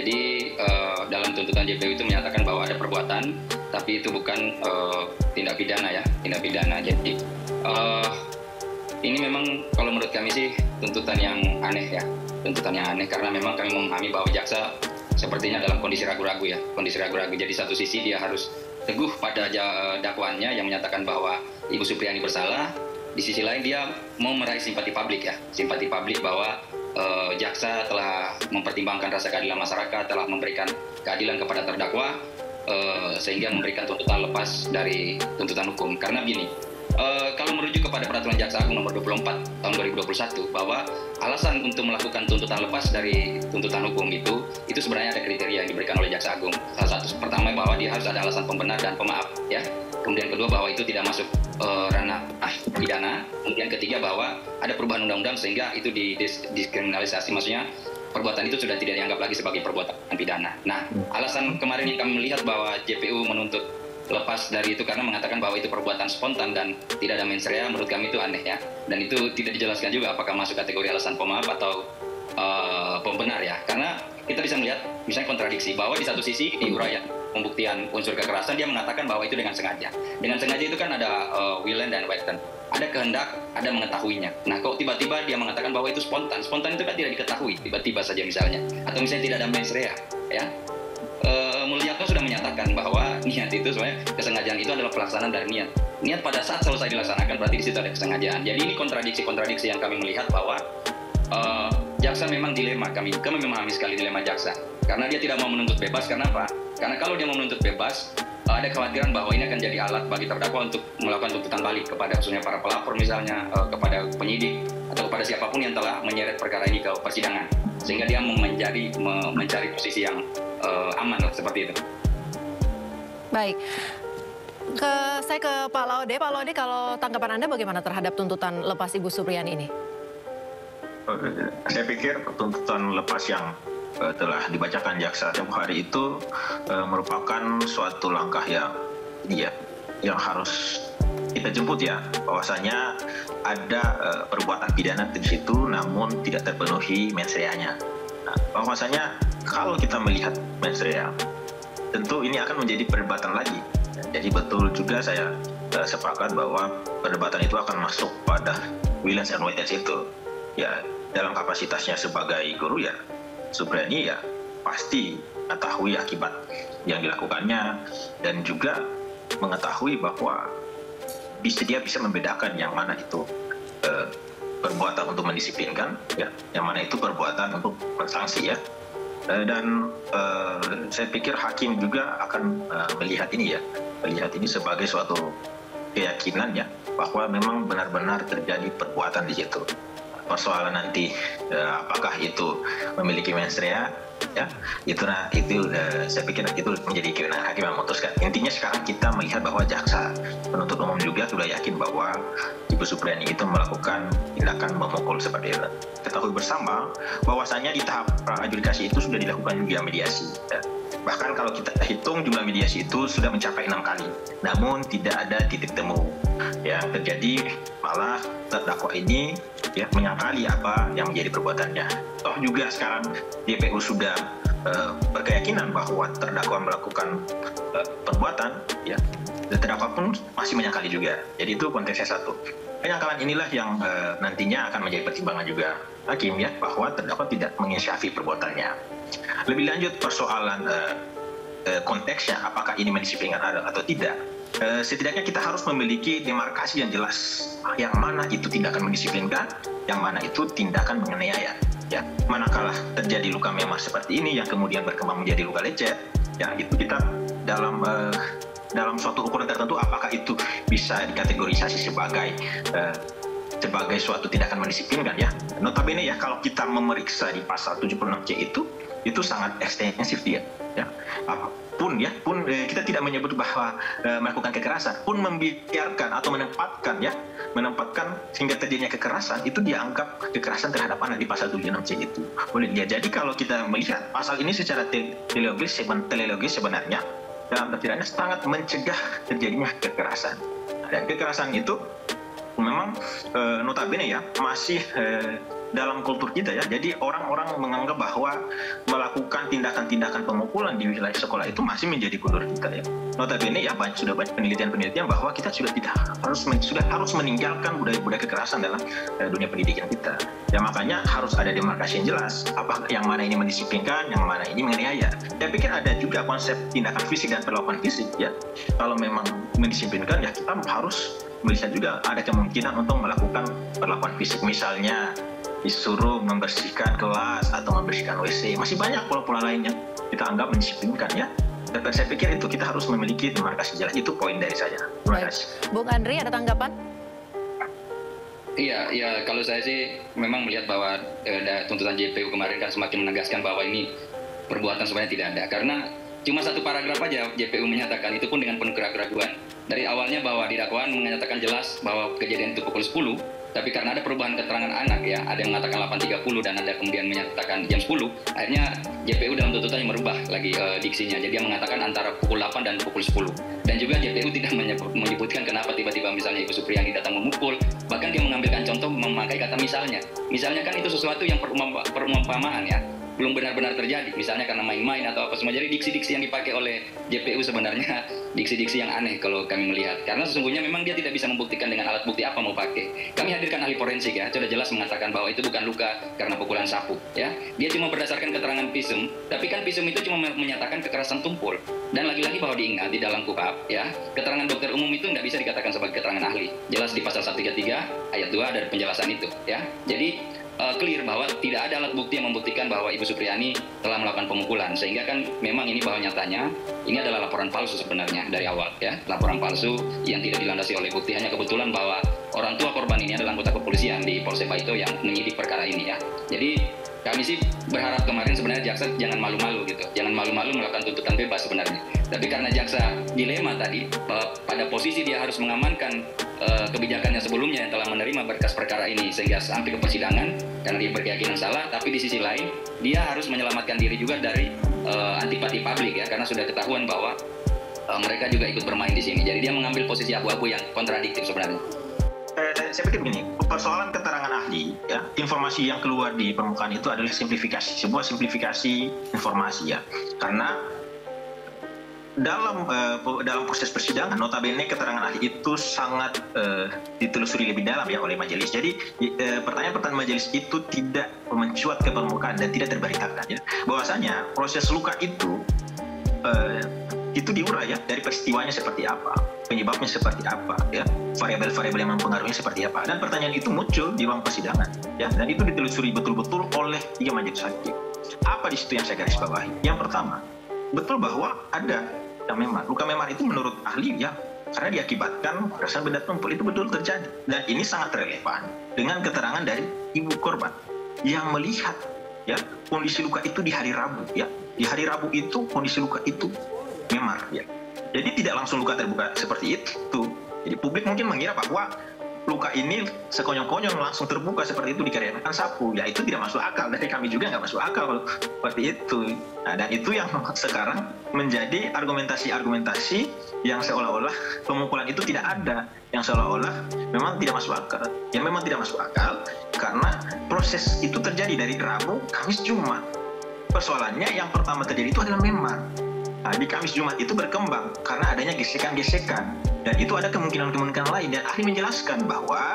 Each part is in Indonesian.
Jadi dalam tuntutan JPU itu menyatakan bahwa ada perbuatan, tapi itu bukan tindak pidana ya, tindak pidana. Jadi ini memang kalau menurut kami sih tuntutan yang aneh ya, tuntutan yang aneh karena memang kami memahami bahwa jaksa sepertinya dalam kondisi ragu-ragu ya, kondisi ragu-ragu. Jadi satu sisi dia harus teguh pada dakwaannya yang menyatakan bahwa Ibu Supriyani bersalah. Di sisi lain dia mau meraih simpati publik ya, simpati publik bahwa jaksa telah mempertimbangkan rasa keadilan masyarakat, telah memberikan keadilan kepada terdakwa sehingga memberikan tuntutan lepas dari tuntutan hukum. Karena begini, kalau merujuk kepada Peraturan Jaksa Agung Nomor 24 tahun 2021 bahwa alasan untuk melakukan tuntutan lepas dari tuntutan hukum itu sebenarnya ada kriteria yang diberikan oleh Jaksa Agung. Salah satu pertama bahwa dia harus ada alasan pembenar dan pemaaf ya. Kemudian kedua bahwa itu tidak masuk ranah pidana. Kemudian ketiga bahwa ada perubahan undang-undang sehingga itu diskriminalisasi, maksudnya perbuatan itu sudah tidak dianggap lagi sebagai perbuatan pidana. Nah, alasan kemarin yang kami melihat bahwa JPU menuntut lepas dari itu karena mengatakan bahwa itu perbuatan spontan dan tidak ada mens rea, menurut kami itu aneh ya. Dan itu tidak dijelaskan juga apakah masuk kategori alasan pemaaf atau pembenar ya. Karena kita bisa melihat misalnya kontradiksi bahwa di satu sisi di uraian pembuktian unsur kekerasan dia mengatakan bahwa itu dengan sengaja. Dengan sengaja itu kan ada willen dan wanton. Ada kehendak, ada mengetahuinya. Nah, kok tiba-tiba dia mengatakan bahwa itu spontan. Spontan itu kan tidak diketahui, tiba-tiba saja misalnya. Atau misalnya tidak ada mens rea ya. Mulyatno sudah menyatakan bahwa niat itu sebenarnya kesengajaan itu adalah pelaksanaan dari niat. Niat pada saat selesai dilaksanakan berarti di situ ada kesengajaan. Jadi ini kontradiksi-kontradiksi yang kami melihat bahwa jaksa memang dilema. Kami memahami sekali dilema jaksa karena dia tidak mau menuntut bebas. Kenapa? Karena kalau dia mau menuntut bebas ada kekhawatiran bahwa ini akan jadi alat bagi terdakwa untuk melakukan tuntutan balik kepada khususnya para pelapor misalnya, kepada penyidik atau kepada siapapun yang telah menyeret perkara ini ke persidangan, sehingga dia mencari posisi yang aman lah, seperti itu. Baik, saya ke Pak Laude. Pak Laude, kalau tanggapan Anda bagaimana terhadap tuntutan lepas Ibu Supriyani ini? Saya pikir tuntutan lepas yang telah dibacakan jaksa tempoh hari itu merupakan suatu langkah yang harus kita jemput ya, bahwasanya ada perbuatan pidana di situ namun tidak terpenuhi mens rea-nya. Nah, bahwasanya kalau kita melihat mens rea, tentu ini akan menjadi perdebatan lagi. Jadi betul juga saya sepakat bahwa perdebatan itu akan masuk pada willens and wantons itu. Ya, dalam kapasitasnya sebagai guru ya, Supriyani ya pasti mengetahui akibat yang dilakukannya dan juga mengetahui bahwa dia bisa membedakan yang mana itu perbuatan untuk mendisiplinkan ya, yang mana itu perbuatan untuk mensanksi ya. Dan saya pikir hakim juga akan melihat ini sebagai suatu keyakinan ya, bahwa memang benar-benar terjadi perbuatan di situ. Persoalan nanti apakah itu memiliki mens rea ya, itu saya pikir itu menjadi kewenangan hakim yang memutuskan. Intinya sekarang kita melihat bahwa jaksa penuntut umum juga sudah yakin bahwa Ibu Supriyani itu melakukan tindakan memukul seperti itu. Ketahui bersama bahwasanya di tahap pra-adjudikasi itu sudah dilakukan juga mediasi ya. Bahkan kalau kita hitung jumlah mediasi itu sudah mencapai 6 kali, namun tidak ada titik temu yang terjadi, malah terdakwa ini ya menyangkali apa yang menjadi perbuatannya. Toh juga sekarang JPU sudah berkeyakinan bahwa terdakwa melakukan perbuatan ya, dan terdakwa pun masih menyangkali juga. Jadi itu konteksnya satu. Penyangkalan inilah yang nantinya akan menjadi pertimbangan juga hakim ya, bahwa terdakwa tidak menginsyafi perbuatannya. Lebih lanjut persoalan konteksnya apakah ini mendisiplinkan atau tidak, setidaknya kita harus memiliki demarkasi yang jelas, yang mana itu tindakan mendisiplinkan, yang mana itu tindakan menganiaya ya. Manakala terjadi luka memar seperti ini yang kemudian berkembang menjadi luka lecet ya, itu kita dalam suatu ukuran tertentu apakah itu bisa dikategorisasi sebagai suatu tindakan mendisiplinkan ya. Notabene ya, kalau kita memeriksa di pasal 76C itu sangat ekstensif dia ya. Pun kita tidak menyebut bahwa melakukan kekerasan, pun membiarkan atau menempatkan sehingga terjadinya kekerasan itu dianggap kekerasan terhadap anak di pasal 76C itu. Boleh dilihat. Jadi kalau kita melihat pasal ini secara teleologis sebenarnya dalam artiannya sangat mencegah terjadinya kekerasan. Dan kekerasan itu memang notabene ya masih dalam kultur kita ya. Jadi orang-orang menganggap bahwa melakukan tindakan-tindakan pemukulan di wilayah sekolah itu masih menjadi kultur kita ya. Notabene ya sudah banyak penelitian-penelitian bahwa kita sudah harus meninggalkan budaya-budaya kekerasan dalam dunia pendidikan kita. Ya makanya harus ada demarkasi yang jelas. Apa yang mana ini mendisiplinkan, yang mana ini menganiaya. Saya pikir ada juga konsep tindakan fisik dan perlakuan fisik ya. Kalau memang mendisiplinkan ya kita harus melihat juga ada kemungkinan untuk melakukan perlakuan fisik, misalnya disuruh membersihkan kelas atau membersihkan WC. Masih banyak pola-pola lainnya kita anggap mendisiplinkan ya. Dan saya pikir itu kita harus memiliki demarkasi jelas. Itu poin dari saya. Terima kasih. Bung Andri, ada tanggapan? Iya, ya kalau saya sih memang melihat bahwa tuntutan JPU kemarin kan semakin menegaskan bahwa ini perbuatan sebenarnya tidak ada. Karena cuma satu paragraf aja JPU menyatakan, itu pun dengan penuh keraguan. Dari awalnya bahwa di dakwaan menyatakan jelas bahwa kejadian itu pukul 10, tapi karena ada perubahan keterangan anak ya, ada yang mengatakan 8.30 dan ada kemudian menyatakan jam 10, akhirnya JPU dalam tuntutannya merubah lagi diksinya. Jadi dia mengatakan antara pukul 8 dan pukul 10. Dan juga JPU tidak menyebutkan kenapa tiba-tiba misalnya Ibu Supriyani datang memukul, bahkan dia mengambilkan contoh memakai kata misalnya. Misalnya kan itu sesuatu yang perumpamaan ya, belum benar-benar terjadi, misalnya karena main-main atau apa semua. Jadi diksi-diksi yang dipakai oleh JPU sebenarnya diksi-diksi yang aneh kalau kami melihat, karena sesungguhnya memang dia tidak bisa membuktikan dengan alat bukti apa mau pakai. Kami hadirkan ahli forensik ya, sudah jelas mengatakan bahwa itu bukan luka karena pukulan sapu ya, dia cuma berdasarkan keterangan visum, tapi kan visum itu cuma menyatakan kekerasan tumpul. Dan lagi-lagi bahwa diingat di dalam KUHP ya, keterangan dokter umum itu nggak bisa dikatakan sebagai keterangan ahli, jelas di pasal 133 ayat 2 ada penjelasan itu ya. Jadi clear bahwa tidak ada alat bukti yang membuktikan bahwa Ibu Supriyani telah melakukan pemukulan, sehingga kan memang ini bahwa nyatanya ini adalah laporan palsu sebenarnya dari awal ya, laporan palsu yang tidak dilandasi oleh bukti. Hanya kebetulan bahwa orang tua korban ini adalah anggota kepolisian di Polsek Baito yang menyidik perkara ini ya. Jadi kami sih berharap kemarin sebenarnya jaksa jangan malu-malu gitu, jangan malu-malu melakukan tuntutan bebas sebenarnya. Tapi karena jaksa dilema tadi, bahwa pada posisi dia harus mengamankan kebijakannya sebelumnya yang telah menerima berkas perkara ini sehingga sampai ke persidangan karena dia berkeyakinan salah, tapi di sisi lain dia harus menyelamatkan diri juga dari antipati publik ya, karena sudah ketahuan bahwa mereka juga ikut bermain di sini. Jadi dia mengambil posisi abu-abu yang kontradiktif sebenarnya. Saya pikir begini, persoalan keterangan ahli, ya, informasi yang keluar di permukaan itu adalah simplifikasi, sebuah simplifikasi informasi ya, karena dalam proses persidangan notabene keterangan ahli itu sangat ditelusuri lebih dalam ya oleh majelis. Jadi pertanyaan-pertanyaan majelis itu tidak mencuat ke permukaan dan tidak terberitakan ya, bahwasanya proses luka itu diurai ya, dari peristiwanya seperti apa, penyebabnya seperti apa ya, variabel-variabel yang mempengaruhinya seperti apa, dan pertanyaan itu muncul di ruang persidangan ya, dan itu ditelusuri betul-betul oleh 3 majelis hakim. Apa di situ yang saya garis bawahi? Yang pertama, betul bahwa ada luka memar itu menurut ahli ya, karena diakibatkan kekerasan benda tumpul, itu betul terjadi, dan ini sangat relevan dengan keterangan dari ibu korban yang melihat ya kondisi luka itu di hari Rabu ya, di hari Rabu itu kondisi luka itu memar ya. Jadi tidak langsung luka terbuka seperti itu. Jadi publik mungkin mengira bahwa luka ini sekonyong-konyong langsung terbuka seperti itu dikarenakan sapu. Ya itu tidak masuk akal. Dari kami juga nggak masuk akal seperti itu. Nah, dan itu yang sekarang menjadi argumentasi yang seolah-olah pemukulan itu tidak ada, yang seolah-olah memang tidak masuk akal. Yang memang tidak masuk akal karena proses itu terjadi dari Rabu, Kamis, Jumat. Persoalannya yang pertama terjadi itu adalah memar. Nah, di Kamis Jumat itu berkembang karena adanya gesekan-gesekan, dan itu ada kemungkinan-kemungkinan lain, dan ahli menjelaskan bahwa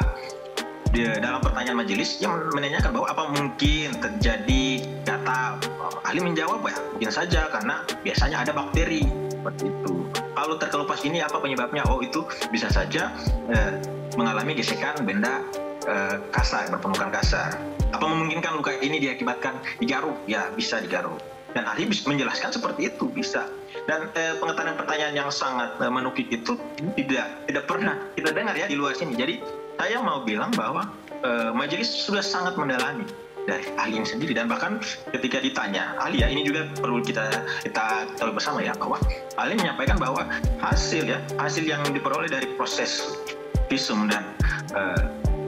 dalam pertanyaan majelis yang menanyakan bahwa apa mungkin terjadi gatal, ahli menjawab ya mungkin saja karena biasanya ada bakteri seperti itu. Kalau terkelupas ini apa penyebabnya? Oh itu bisa saja mengalami gesekan benda kasar, berpermukaan kasar. Apa memungkinkan luka ini diakibatkan digaruk? Ya bisa digaruk. Dan ahli menjelaskan seperti itu bisa. Dan pertanyaan yang sangat menukik itu tidak pernah kita dengar ya di luar sini. Jadi saya mau bilang bahwa majelis sudah sangat mendalami dari ahli ini sendiri, dan bahkan ketika ditanya ahli ya, ini juga perlu kita tahu bersama ya, bahwa ahli menyampaikan bahwa hasil yang diperoleh dari proses visum dan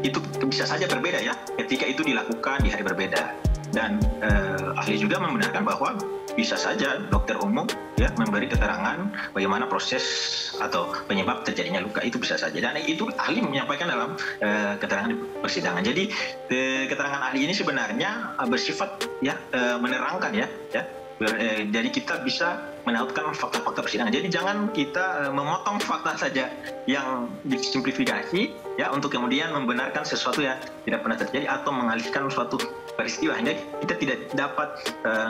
itu bisa saja berbeda ya ketika itu dilakukan di hari berbeda. Dan ahli juga membenarkan bahwa bisa saja dokter umum ya memberi keterangan bagaimana proses atau penyebab terjadinya luka, itu bisa saja, dan itu ahli menyampaikan dalam keterangan di persidangan. Jadi keterangan ahli ini sebenarnya bersifat ya menerangkan ya. Jadi kita bisa menautkan fakta-fakta persidangan. Jadi jangan kita memotong fakta saja yang disimplifikasi ya untuk kemudian membenarkan sesuatu yang tidak pernah terjadi atau mengalihkan suatu peristiwa, hingga kita tidak dapat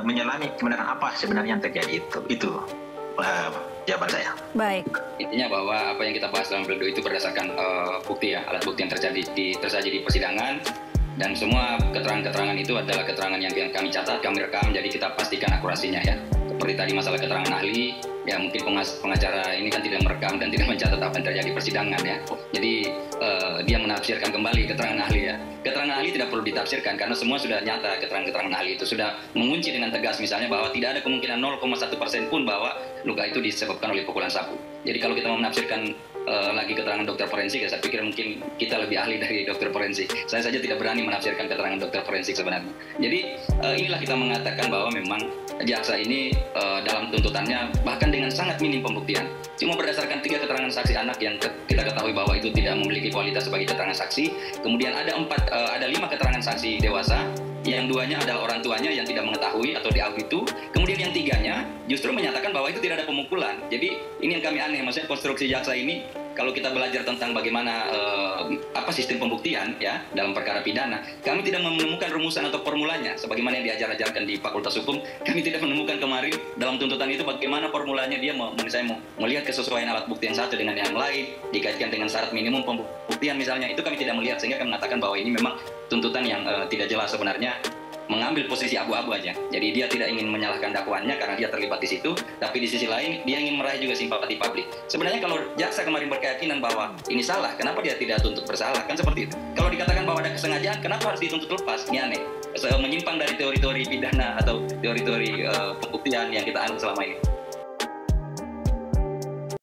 menyelami kebenaran apa sebenarnya yang terjadi itu. Itu jawaban saya. Baik. Intinya bahwa apa yang kita bahas dalam pledoi itu berdasarkan bukti ya, alat bukti yang tersaji di persidangan, dan semua keterangan-keterangan itu adalah keterangan yang kami catat, kami rekam, jadi kita pastikan akurasinya ya. Seperti tadi masalah keterangan ahli, ya mungkin pengacara ini kan tidak merekam dan tidak mencatat apa yang terjadi di persidangan ya. Jadi dia menafsirkan kembali keterangan ahli ya. Keterangan ahli tidak perlu ditafsirkan karena semua sudah nyata, keterangan ahli itu sudah mengunci dengan tegas misalnya bahwa tidak ada kemungkinan 0,1% pun bahwa luka itu disebabkan oleh pukulan sapu. Jadi kalau kita mau menafsirkan lagi keterangan dokter forensik, ya saya pikir mungkin kita lebih ahli dari dokter forensik. Saya saja tidak berani menafsirkan keterangan dokter forensik sebenarnya. Jadi inilah kita mengatakan bahwa memang jaksa ini dalam tuntutannya bahkan dengan sangat minim pembuktian. Cuma berdasarkan 3 keterangan saksi anak yang kita ketahui bahwa itu tidak memiliki kualitas sebagai keterangan saksi. Kemudian ada 5 keterangan saksi dewasa, yang 2-nya adalah orang tuanya yang tidak mengetahui atau diaudit itu. Kemudian yang 3-nya justru menyatakan bahwa itu tidak ada pemukulan. Jadi ini yang kami aneh, maksudnya konstruksi jaksa ini kalau kita belajar tentang bagaimana apa sistem pembuktian ya dalam perkara pidana, kami tidak menemukan rumusan atau formulanya sebagaimana yang diajar-ajarkan di Fakultas Hukum. Kami tidak menemukan kemarin dalam tuntutan itu bagaimana formulanya, dia misalnya melihat kesesuaian alat bukti yang satu dengan yang lain, dikaitkan dengan syarat minimum pembuktian misalnya, itu kami tidak melihat, sehingga kami mengatakan bahwa ini memang tuntutan yang tidak jelas sebenarnya, mengambil posisi abu-abu aja. Jadi dia tidak ingin menyalahkan dakwaannya karena dia terlibat di situ, tapi di sisi lain dia ingin meraih juga simpati publik. Sebenarnya kalau jaksa kemarin berkeyakinan bahwa ini salah, kenapa dia tidak tuntut bersalah? Kan seperti itu. Kalau dikatakan bahwa ada kesengajaan, kenapa harus dituntut lepas? Ini aneh. Menyimpang dari teori-teori pidana atau teori-teori pembuktian yang kita anut selama ini.